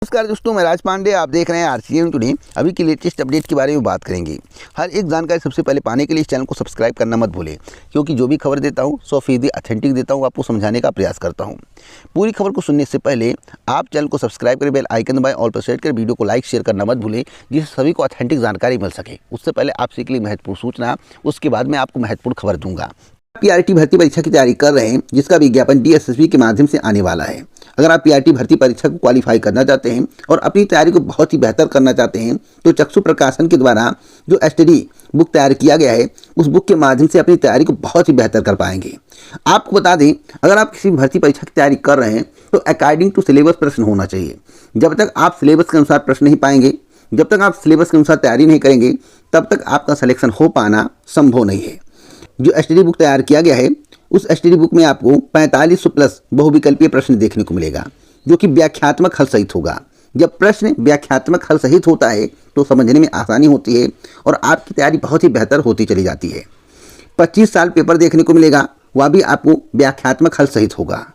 नमस्कार दोस्तों, मैं राज पांडे। आप देख रहे हैं आरसीएम टुडे। अभी की लेटेस्ट अपडेट के बारे में बात करेंगे। हर एक जानकारी सबसे पहले पाने के लिए इस चैनल को सब्सक्राइब करना मत भूलें, क्योंकि जो भी खबर देता हूँ 100% ऑथेंटिक देता हूँ, आपको समझाने का प्रयास करता हूँ। पूरी खबर को सुनने से पहले आप चैनल को सब्सक्राइब करें, बेल आइकन दबाएं, ऑल पर सेट कर वीडियो को लाइक शेयर करना मत भूलें, जिससे सभी को ऑथेंटिक जानकारी मिल सके। उससे पहले आपसे के लिए महत्वपूर्ण सूचना, उसके बाद मैं आपको महत्वपूर्ण खबर दूंगा। पीआरटी भर्ती परीक्षा की तैयारी कर रहे हैं, जिसका विज्ञापन डीएसएसबी के माध्यम से आने वाला है। अगर आप पीआरटी भर्ती परीक्षा को क्वालिफाई करना चाहते हैं और अपनी तैयारी को बहुत ही बेहतर करना चाहते हैं, तो चक्षु प्रकाशन के द्वारा जो स्टडी बुक तैयार किया गया है, उस बुक के माध्यम से अपनी तैयारी को बहुत ही बेहतर कर पाएंगे। आपको बता दें, अगर आप किसी भर्ती परीक्षा की तैयारी कर रहे हैं तो अकॉर्डिंग टू सिलेबस प्रश्न होना चाहिए। जब तक आप सिलेबस के अनुसार प्रश्न नहीं पाएंगे, जब तक आप सिलेबस के अनुसार तैयारी नहीं करेंगे, तब तक आपका सिलेक्शन हो पाना संभव नहीं है। जो स्टडी बुक तैयार किया गया है, उस स्टडी बुक में आपको 4500 प्लस बहुविकल्पीय प्रश्न देखने को मिलेगा, जो कि व्याख्यात्मक हल सहित होगा। जब प्रश्न व्याख्यात्मक हल सहित होता है तो समझने में आसानी होती है और आपकी तैयारी बहुत ही बेहतर होती चली जाती है। 25 साल पेपर देखने को मिलेगा, वह भी आपको व्याख्यात्मक हल सहित होगा।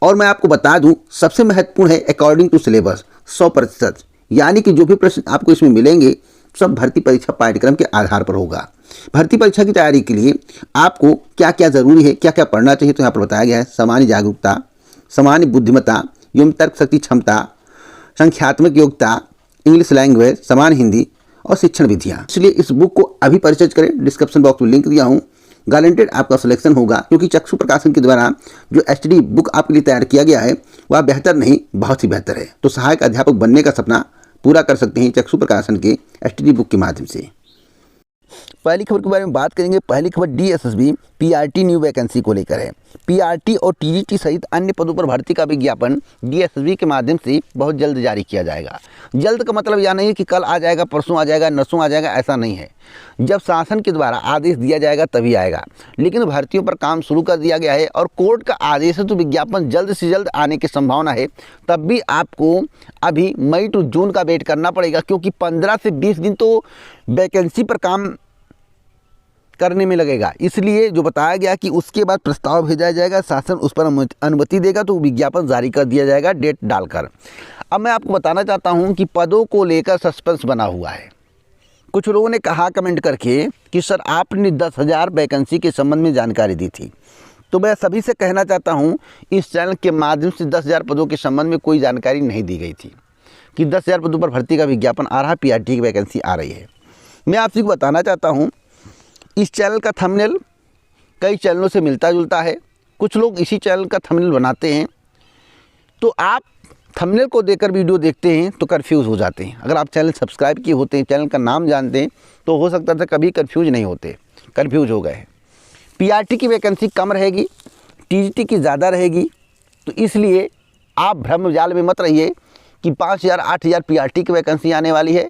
और मैं आपको बता दूं, सबसे महत्वपूर्ण है अकॉर्डिंग टू सिलेबस 100%, यानी कि जो भी प्रश्न आपको इसमें मिलेंगे सब भर्ती परीक्षा पाठ्यक्रम के आधार पर होगा। भर्ती परीक्षा की तैयारी के लिए आपको क्या क्या जरूरी है, क्या क्या पढ़ना चाहिए, तो यहाँ पर बताया गया है। सामान्य जागरूकता, सामान्य बुद्धिमत्ता एवं तर्क शक्ति क्षमता, संख्यात्मक योग्यता, इंग्लिश लैंग्वेज, समान हिंदी और शिक्षण विधियाँ। इसलिए इस बुक को अभी परचेज करें। डिस्क्रिप्शन बॉक्स में लिंक दिया हूँ। गारंटेड आपका सिलेक्शन होगा, क्योंकि चक्षु प्रकाशन के द्वारा जो स्टडी बुक आपके लिए तैयार किया गया है वह बेहतर नहीं, बहुत ही बेहतर है। तो सहायक अध्यापक बनने का सपना पूरा कर सकते हैं चक्षु प्रकाशन के स्टडी बुक के माध्यम से। पहली खबर के बारे में बात करेंगे। पहली खबर डीएसएसबी पीआरटी न्यू वैकेंसी को लेकर है। पीआरटी और टीजीटी सहित अन्य पदों पर भर्ती का विज्ञापन डीएसएसबी के माध्यम से बहुत जल्द जारी किया जाएगा। जल्द का मतलब यह नहीं है कि कल आ जाएगा, परसों आ जाएगा, नरसों आ जाएगा, ऐसा नहीं है। जब शासन के द्वारा आदेश दिया जाएगा तभी आएगा, लेकिन भर्तियों पर काम शुरू कर दिया गया है और कोर्ट का आदेश है तो विज्ञापन जल्द से जल्द आने की संभावना है। तब भी आपको अभी मई टू जून का वेट करना पड़ेगा, क्योंकि 15 से 20 दिन तो वैकेंसी पर काम करने में लगेगा। इसलिए जो बताया गया कि उसके बाद प्रस्ताव भेजा जाएगा, शासन उस पर अनुमति देगा तो विज्ञापन जारी कर दिया जाएगा डेट डालकर। अब मैं आपको बताना चाहता हूं कि पदों को लेकर सस्पेंस बना हुआ है। कुछ लोगों ने कहा कमेंट करके कि सर आपने 10,000 वैकेंसी के संबंध में जानकारी दी थी। तो मैं सभी से कहना चाहता हूँ, इस चैनल के माध्यम से 10,000 पदों के संबंध में कोई जानकारी नहीं दी गई थी कि 10,000 पदों पर भर्ती का विज्ञापन आ रहा है, पीआरटी की वैकेंसी आ रही है। मैं आपसे बताना चाहता हूँ, इस चैनल का थंबनेल कई चैनलों से मिलता जुलता है। कुछ लोग इसी चैनल का थंबनेल बनाते हैं, तो आप थंबनेल को देखकर वीडियो देखते हैं तो कंफ्यूज हो जाते हैं। अगर आप चैनल सब्सक्राइब किए होते हैं, चैनल का नाम जानते हैं, तो हो सकता था कभी कंफ्यूज नहीं होते, कंफ्यूज हो गए। पीआरटी की वैकेंसी कम रहेगी, टीजीटी की ज़्यादा रहेगी, तो इसलिए आप भ्रम जाल में मत रहिए कि 5,000 8,000 पीआरटी की वैकेंसी आने वाली है,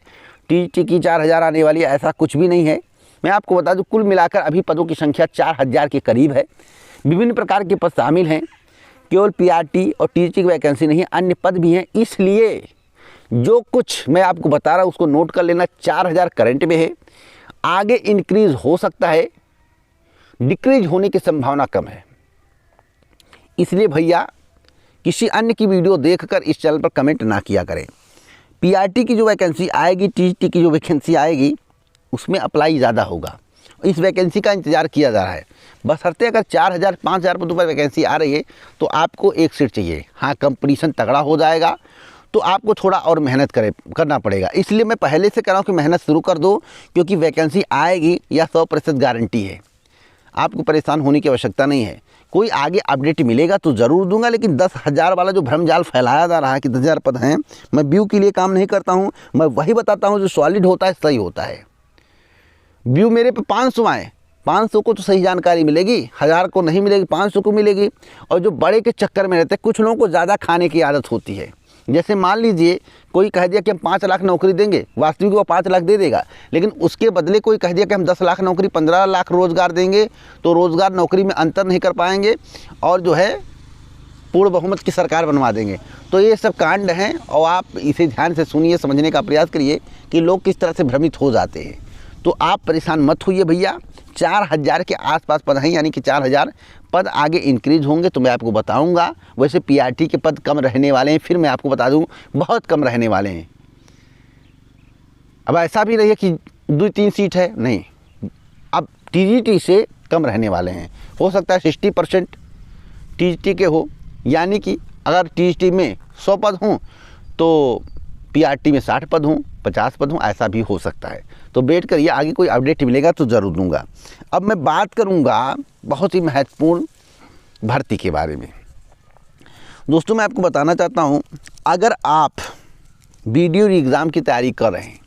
टीजीटी की 4,000 आने वाली है। ऐसा कुछ भी नहीं है। मैं आपको बता दूं, कुल मिलाकर अभी पदों की संख्या 4,000 के करीब है। विभिन्न प्रकार के पद शामिल हैं, केवल पीआरटी और टीजीटी की वैकेंसी नहीं है, अन्य पद भी हैं। इसलिए जो कुछ मैं आपको बता रहा हूं उसको नोट कर लेना। 4,000 करंट में है, आगे इंक्रीज हो सकता है, डिक्रीज होने की संभावना कम है। इसलिए भैया किसी अन्य की वीडियो देखकर इस चैनल पर कमेंट ना किया करें। पीआरटी की जो वैकेंसी आएगी, टीजीटी की जो वैकेंसी आएगी, उसमें अप्लाई ज़्यादा होगा। इस वैकेंसी का इंतज़ार किया जा रहा है। बशर्ते अगर 4,000 5,000 पदों पर वैकेंसी आ रही है तो आपको एक सीट चाहिए। हाँ, कंपटीशन तगड़ा हो जाएगा तो आपको थोड़ा और मेहनत करना पड़ेगा। इसलिए मैं पहले से कह रहा हूँ कि मेहनत शुरू कर दो, क्योंकि वैकेंसी आएगी, यह 100% गारंटी है। आपको परेशान होने की आवश्यकता नहीं है। कोई आगे अपडेट मिलेगा तो ज़रूर दूंगा, लेकिन 10,000 वाला जो भ्रमजाल फैलाया जा रहा है कि 10,000 पद हैं, मैं व्यू के लिए काम नहीं करता हूँ। मैं वही बताता हूँ जो सॉलिड होता है, सही होता है। व्यू मेरे पे 500 आए, 500 को तो सही जानकारी मिलेगी, 1000 को नहीं मिलेगी, 500 को मिलेगी। और जो बड़े के चक्कर में रहते हैं, कुछ लोगों को ज़्यादा खाने की आदत होती है। जैसे मान लीजिए कोई कह दिया कि हम 5 लाख नौकरी देंगे, वास्तविक वो 5 लाख दे देगा, लेकिन उसके बदले कोई कह दिया कि हम 10 लाख नौकरी, 15 लाख रोज़गार देंगे, तो रोज़गार नौकरी में अंतर नहीं कर पाएंगे और जो है पूर्ण बहुमत की सरकार बनवा देंगे। तो ये सब कांड हैं और आप इसे ध्यान से सुनिए, समझने का प्रयास करिए कि लोग किस तरह से भ्रमित हो जाते हैं। तो आप परेशान मत होइए भैया। 4,000 के आसपास पद हैं, यानी कि 4,000 पद आगे इंक्रीज होंगे तो मैं आपको बताऊंगा। वैसे पीआरटी के पद कम रहने वाले हैं, फिर मैं आपको बता दूं बहुत कम रहने वाले हैं। अब ऐसा भी नहीं है कि 2-3 सीट है, नहीं, अब टीजीटी से कम रहने वाले हैं। हो सकता है 60% टीजीटी के हो, यानी कि अगर टीजीटी में 100 पद हों तो पीआरटी में 60 पद हों, 50 पद हों, ऐसा भी हो सकता है। तो वेट करिए, आगे कोई अपडेट मिलेगा तो ज़रूर दूंगा। अब मैं बात करूंगा बहुत ही महत्वपूर्ण भर्ती के बारे में। दोस्तों मैं आपको बताना चाहता हूं, अगर आप वीडियो एग्ज़ाम की तैयारी कर रहे हैं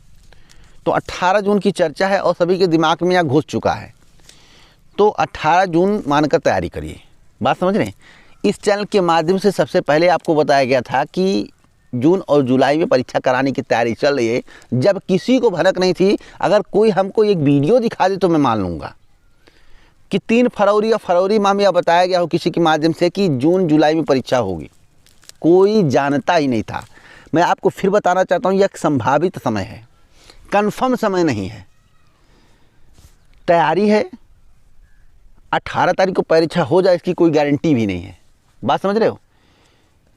तो 18 जून की चर्चा है और सभी के दिमाग में यहाँ घुस चुका है, तो 18 जून मानकर तैयारी करिए। बात समझ रहे हैं? इस चैनल के माध्यम से सबसे पहले आपको बताया गया था कि जून और जुलाई में परीक्षा कराने की तैयारी चल रही है, जब किसी को भनक नहीं थी। अगर कोई हमको एक वीडियो दिखा दे तो मैं मान लूँगा कि 3 फरवरी या फरवरी माह में यह बताया गया हो किसी के माध्यम से कि जून जुलाई में परीक्षा होगी। कोई जानता ही नहीं था। मैं आपको फिर बताना चाहता हूँ, यह एक संभावित समय है, कन्फर्म समय नहीं है। तैयारी है, 18 तारीख को परीक्षा हो जाए इसकी कोई गारंटी भी नहीं है। बात समझ रहे हो?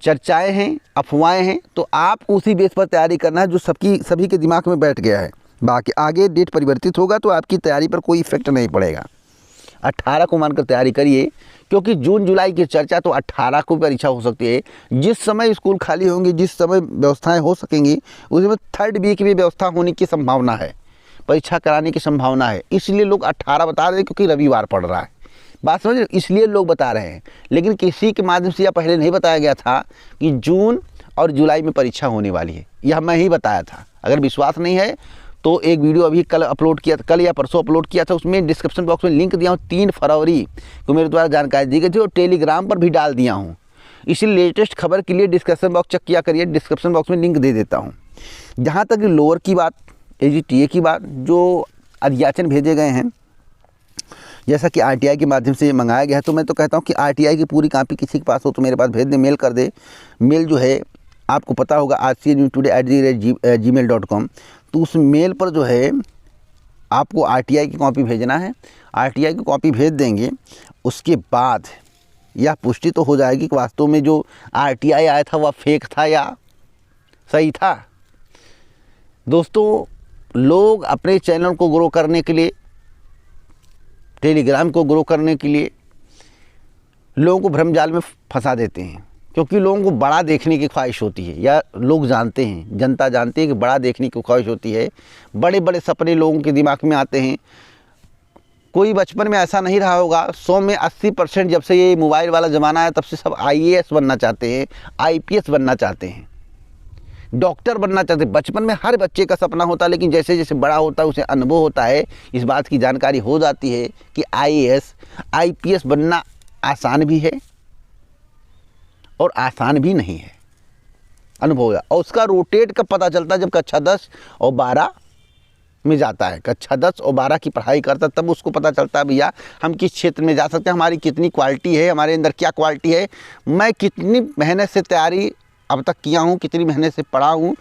चर्चाएं हैं, अफवाहें हैं, तो आप उसी बेस पर तैयारी करना है जो सभी के दिमाग में बैठ गया है। बाकी आगे डेट परिवर्तित होगा तो आपकी तैयारी पर कोई इफेक्ट नहीं पड़ेगा। 18 को मानकर तैयारी करिए, क्योंकि जून जुलाई की चर्चा तो 18 को परीक्षा हो सकती है। जिस समय स्कूल खाली होंगे, जिस समय व्यवस्थाएं हो सकेंगी, उसमें 3rd वीक में व्यवस्था होने की संभावना है, परीक्षा कराने की संभावना है। इसलिए लोग 18 बता रहे हैं क्योंकि रविवार पड़ रहा है। बात समझ रहे, इसलिए लोग बता रहे हैं। लेकिन किसी के माध्यम से यह पहले नहीं बताया गया था कि जून और जुलाई में परीक्षा होने वाली है, यह मैं ही बताया था। अगर विश्वास नहीं है तो एक वीडियो अभी कल अपलोड किया, कल या परसों अपलोड किया था, उसमें डिस्क्रिप्शन बॉक्स में लिंक दिया हूँ। 3 फरवरी को मेरे द्वारा जानकारी दी गई थी और टेलीग्राम पर भी डाल दिया हूँ। इसलिए लेटेस्ट खबर के लिए डिस्क्रिप्शन बॉक्स चेक किया करिए, डिस्क्रिप्शन बॉक्स में लिंक दे देता हूँ। जहाँ तक लोअर की बात, AGTA की बात, जो अध्याचन भेजे गए हैं, जैसा कि RTI के माध्यम से मंगाया गया है, तो मैं तो कहता हूँ कि RTI की पूरी कॉपी किसी के पास हो तो मेरे पास भेज दे, मेल कर दे। मेल जो है आपको पता होगा rcnewstoday@gmail.com। तो उस मेल पर जो है आपको RTI की कॉपी भेजना है। RTI की कॉपी भेज देंगे, उसके बाद यह पुष्टि तो हो जाएगी कि वास्तव में जो RTI आया था वह फेक था या सही था। दोस्तों, लोग अपने चैनल को ग्रो करने के लिए, टेलीग्राम को ग्रो करने के लिए लोगों को भ्रमजाल में फंसा देते हैं, क्योंकि लोगों को बड़ा देखने की ख्वाहिश होती है, या लोग जानते हैं, जनता जानती है कि बड़ा देखने की ख्वाहिश होती है। बड़े बड़े सपने लोगों के दिमाग में आते हैं। कोई बचपन में ऐसा नहीं रहा होगा, 100 में 80% जब से ये मोबाइल वाला ज़माना है तब से सब IAS बनना चाहते हैं, IPS बनना चाहते हैं, डॉक्टर बनना चाहते हैं। बचपन में हर बच्चे का सपना होता है, लेकिन जैसे जैसे बड़ा होता है उसे अनुभव होता है, इस बात की जानकारी हो जाती है कि IAS IPS बनना आसान भी है और आसान भी नहीं है। अनुभव होगा, और उसका रोटेट कब पता चलता है? जब कक्षा 10 और 12 में जाता है, कक्षा 10 और 12 की पढ़ाई करता है, तब उसको पता चलता है भैया हम किस क्षेत्र में जा सकते हैं, हमारी कितनी क्वालिटी है, हमारे अंदर क्या क्वालिटी है, मैं कितनी मेहनत से तैयारी अब तक किया हूँ, कितनी मेहनत से पढ़ा हूँ,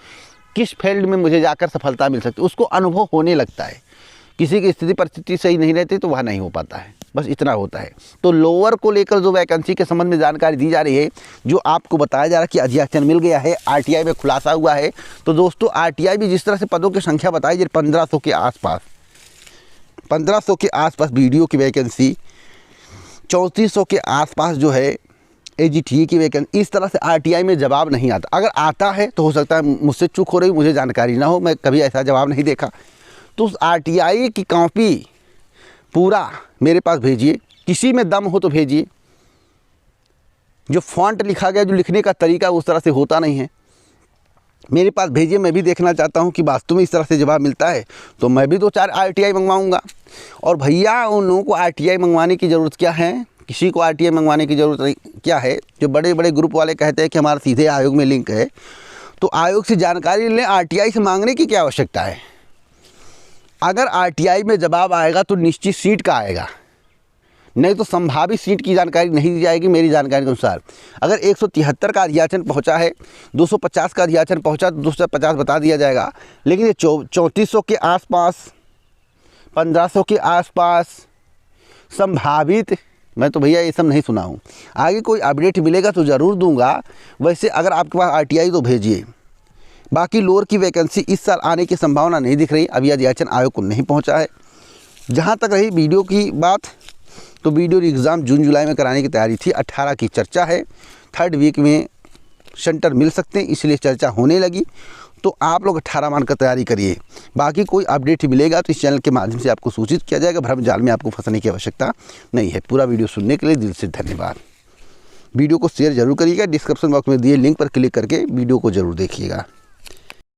किस फील्ड में मुझे जाकर सफलता मिल सकती है, उसको अनुभव होने लगता है। किसी की स्थिति परिस्थिति सही नहीं रहती तो वह नहीं हो पाता है, बस इतना होता है। तो लोअर को लेकर जो वैकेंसी के संबंध में जानकारी दी जा रही है, जो आपको बताया जा रहा है कि अध्याचन मिल गया है, RTI में खुलासा हुआ है, तो दोस्तों RTI भी जिस तरह से पदों की संख्या बताई, जैसे 1500 के आसपास, 1500 के आसपास वीडियो की वैकेंसी, 3400 के आसपास जो है AGTA की वैकेंसी, इस तरह से RTI में जवाब नहीं आता। अगर आता है तो हो सकता है मुझसे चूक हो रही, मुझे जानकारी ना हो, मैं कभी ऐसा जवाब नहीं देखा। तो उस RTI की कॉपी पूरा मेरे पास भेजिए, किसी में दम हो तो भेजिए। जो फॉन्ट लिखा गया, जो लिखने का तरीका उस तरह से होता नहीं है, मेरे पास भेजिए। मैं भी देखना चाहता हूं कि वास्तव में इस तरह से जवाब मिलता है तो मैं भी 2-4 RTI मंगवाऊंगा। और भैया उन लोगों को RTI मंगवाने की ज़रूरत क्या है? किसी को RTI मंगवाने की ज़रूरत नहीं क्या है? जो बड़े बड़े ग्रुप वाले कहते हैं कि हमारा सीधे आयोग में लिंक है, तो आयोग से जानकारी लें, RTI से मांगने की क्या आवश्यकता है? अगर RTI में जवाब आएगा तो निश्चित सीट का आएगा, नहीं तो संभावित सीट की जानकारी नहीं दी जाएगी। मेरी जानकारी के अनुसार अगर 173 का अध्याचन पहुंचा है, 250 का अध्याचन पहुंचा तो 250 बता दिया जाएगा। लेकिन ये 3400 के आसपास, 1500 के आसपास संभावित मैं तो भैया ये सब नहीं सुना हूँ। आगे कोई अपडेट मिलेगा तो ज़रूर दूंगा। वैसे अगर आपके पास RTI तो भेजिए। बाकी लोअर की वैकेंसी इस साल आने की संभावना नहीं दिख रही, अभी निर्वाचन आयोग को नहीं पहुँचा है। जहाँ तक रही वीडियो की बात, तो वीडियो एग्ज़ाम जून जुलाई में कराने की तैयारी थी। 18 की चर्चा है, 3rd वीक में सेंटर मिल सकते हैं, इसलिए चर्चा होने लगी। तो आप लोग 18 मानकर तैयारी करिए। बाकी कोई अपडेट मिलेगा तो इस चैनल के माध्यम से आपको सूचित किया जाएगा। भ्रम जाल में आपको फंसने की आवश्यकता नहीं है। पूरा वीडियो सुनने के लिए दिल से धन्यवाद। वीडियो को शेयर जरूर करिएगा। डिस्क्रिप्शन बॉक्स में दिए लिंक पर क्लिक करके वीडियो को ज़रूर देखिएगा।